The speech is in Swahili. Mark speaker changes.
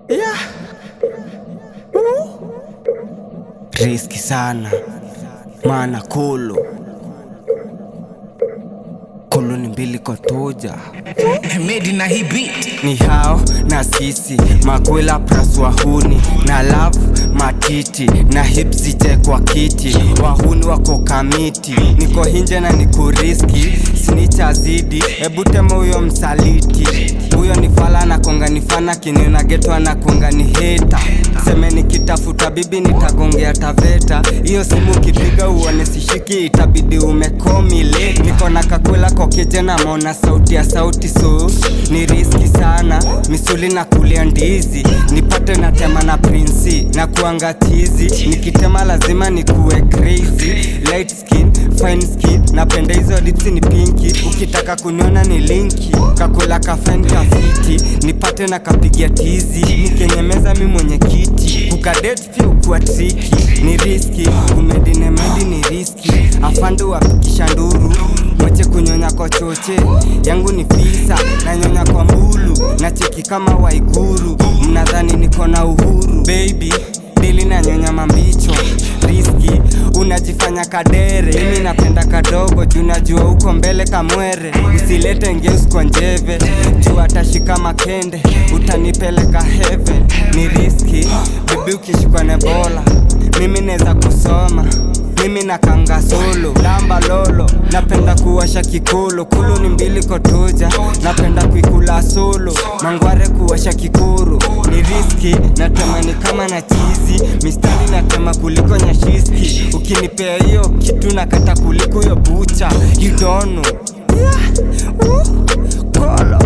Speaker 1: Yeah. Riski sana maana kulu ni mbili kwa toja.
Speaker 2: Made na hii beat
Speaker 1: Ni hao na sisi makwela pras wahuni na love matiti na hipsi kwa kiti. Wahuni wako kamiti, niko hinje na niko riski. Sinicha zidi, ebu tema uyo msaliti. Uyo ni fala na konga nifana kinina geto na konga ni heta. Seme nikitafuta bibi nitagongea taveta. Iyo simu kipiga uone sishiki itabidi umekomi late. Niko na kakwela kokeje na mona sauti ya sauti so ni riski sana, misuli na kulia ndizi. Nipate na tema na prinsi na kuangatizi. Nikitema lazima nikuwe crazy. Light skin, fine skin, napenda hizo lipsi ni pinky. Ukitaka kuniona ni linki, kakula kafine kafiti. Nipate na kapigia tizi, nikenyemeza mi mwenye kiti. Kukadate pia ukuwa triki, ni riski. Umedine medi ni riski, afandu wapikisha nduru. Mwache kunyonya kwa choche, yangu ni fisa. Na nyonya kwa mbulu, na cheki kama Waiguru. Mnadhani niko na uhuru baby, dili na nyonya mambicho. Riski, unajifanya kadere. Mimi napenda kadogo, juu najua uko mbele kamwere. Usilete ngeus kwa njeve, juu atashika makende. Utanipeleka heaven, ni riski. Bibi ukishikwa nebola, mimi neza kusoma. Mimi nakanga solo, lamba lolo. Napenda kuwasha kikolo, kulu ni mbili kotoja. Napenda kuikula solo, mangware kuwasha kikuru. Ni riski, natema ni kama na chizi. Mistari natema kuliko nyashiski. Ukinipea hiyo kitu nakata kuliko yo bucha. You don't know. Yeah. Kolo